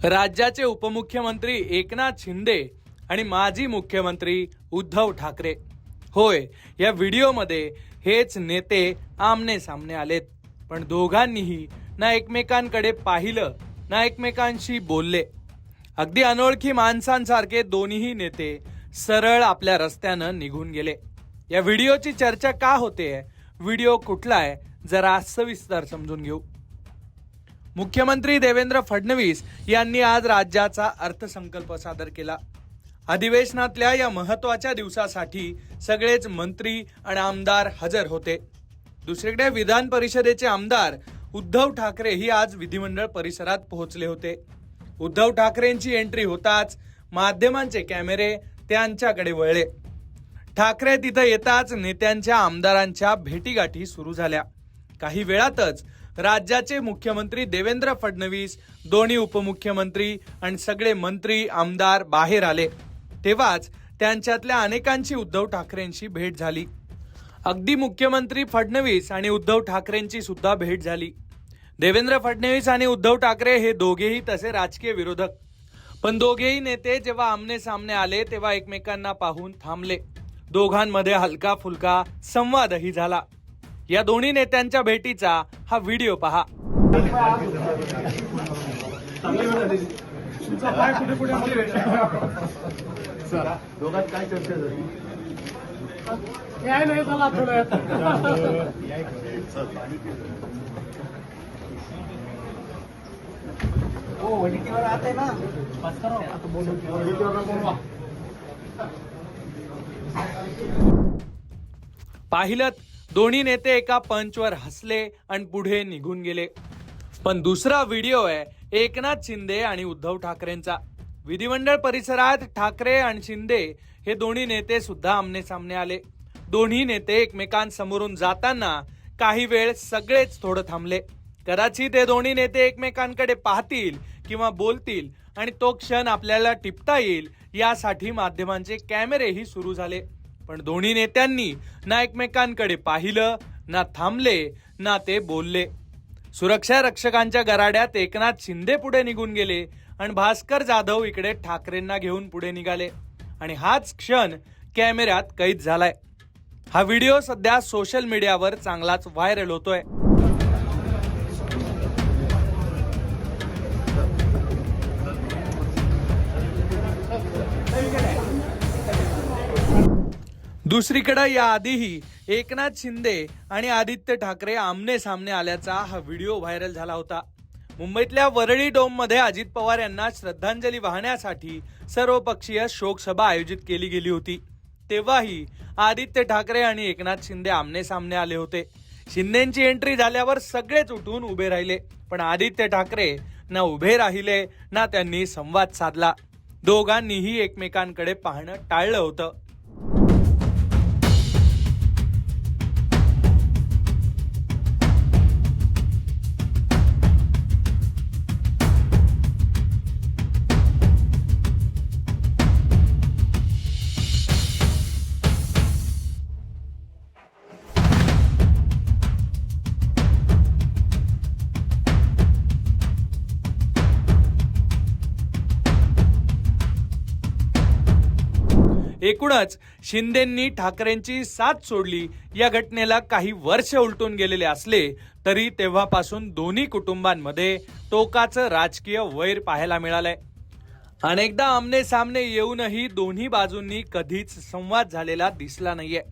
राज्याचे उपमुख्यमंत्री एकनाथ शिंदे आणि माजी मुख्यमंत्री उद्धव ठाकरे, होय, या व्हिडिओमध्ये हेच नेते आमने सामने आलेत. पण दोघांनीही ना एकमेकांकडे पाहिलं ना एकमेकांशी बोलले. अगदी अनोळखी माणसांसारखे दोन्ही नेते सरळ आपल्या रस्त्यानं निघून गेले. या व्हिडिओची चर्चा का होते, व्हिडिओ कुठला आहे, जरा सविस्तर समजून घेऊ. मुख्यमंत्री देवेंद्र फडणवीस यांनी आज राज्याचा अर्थसंकल्प सादर केला. अधिवेशनातल्या या महत्वाच्या दिवसासाठी सगळेच मंत्री आणि आमदार हजर होते. दुसरीकडे विधान परिषदेचे आमदार उद्धव ठाकरे ही आज विधिमंडळ परिसरात पोहोचले होते. उद्धव ठाकरेंची एंट्री होताच माध्यमांचे कॅमेरे त्यांच्याकडे वळले. ठाकरे तिथं येताच नेत्यांच्या आमदारांच्या भेटीगाठी सुरू झाल्या. काही वेळातच राज्याचे मुख्यमंत्री देवेंद्र फडणवीस, दोन्ही उपमुख्यमंत्री आणि सगळे मंत्री आमदार बाहेर आले. तेव्हाच त्यांच्यातल्या अनेकांची उद्धव ठाकरेंशी भेट झाली. अगदी मुख्यमंत्री फडणवीस आणि उद्धव ठाकरेंची सुद्धा भेट झाली. देवेंद्र फडणवीस आणि उद्धव ठाकरे हे दोघेही तसे राजकीय विरोधक, पण दोघेही नेते जेव्हा आमने सामने आले तेव्हा एकमेकांना पाहून थांबले. दोघांमध्ये हलका फुलका संवादही झाला. या दोन्ही नेत्यांच्या भेटीचा हा व्हिडिओ पहा. दोघात काय चर्चा झाली? हो, वडिकीवर आते ना, बस करो आता बोलू. पाहिलं, दोन्ही नेते एका पंचवर हसले आणि पुढे निघून गेले. पण दुसरा व्हिडिओ आहे एकनाथ शिंदे आणि उद्धव ठाकरेंचा. विधिमंडळ परिसरात ठाकरे आणि शिंदे हे दोन्ही नेते सुद्धा आमने सामने आले. दोन्ही नेते एकमेकांसमोरून जाताना काही वेळ सगळेच थोडं थांबले. कदाचित हे दोन्ही नेते एकमेकांकडे पाहतील किंवा बोलतील आणि तो क्षण आपल्याला टिपता येईल यासाठी माध्यमांचे कॅमेरेही सुरू झाले. पण दोन्ही नेत्यांनी ना एकमेकांकडे पाहिलं, ना थांबले, ना ते बोलले. सुरक्षा रक्षकांच्या गराड्यात एकनाथ शिंदे पुढे निघून गेले आणि भास्कर जाधव इकडे ठाकरेंना घेऊन पुढे निघाले आणि हाच क्षण कॅमेऱ्यात कैद झालाय. हा व्हिडिओ सध्या सोशल मीडियावर चांगलाच व्हायरल होतोय. दुसरीकडे याआधीही एकनाथ शिंदे आणि आदित्य ठाकरे आमने सामने आल्याचा हा व्हिडिओ व्हायरल झाला होता. मुंबईतल्या वरळी डोम मध्ये अजित पवार यांना श्रद्धांजली वाहण्यासाठी सर्वपक्षीय शोक सभा आयोजित केली गेली होती. तेव्हाही आदित्य ठाकरे आणि एकनाथ शिंदे आमने सामने आले होते. शिंदेची एंट्री झाल्यावर सगळेच उठून उभे राहिले, पण आदित्य ठाकरे ना उभे राहिले ना त्यांनी संवाद साधला. दोघांनीही एकमेकांकडे पाहणं टाळलं होतं. एकूणच शिंदेंनी ठाकरेंची साथ सोडली या घटनेला काही वर्ष उलटून गेलेले असले तरी तेव्हापासून दोन्ही कुटुंबांमध्ये टोकाचं राजकीय वैर पाहायला मिळालंय. अनेकदा आमने सामने येऊनही दोन्ही बाजूंनी कधीच संवाद झालेला दिसला नाहीये.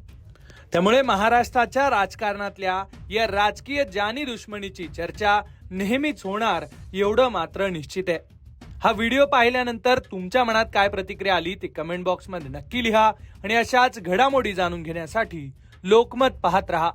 त्यामुळे महाराष्ट्राच्या राजकारणातल्या या राजकीय जानी दुश्मनीची चर्चा नेहमीच होणार एवढं मात्र निश्चित आहे. हा व्हिडिओ पाहिल्यानंतर तुमच्या मनात काय प्रतिक्रिया आली ती कमेंट बॉक्समध्ये नक्की लिहा आणि अशाच घडामोडी जाणून घेण्यासाठी लोकमत पाहत रहा.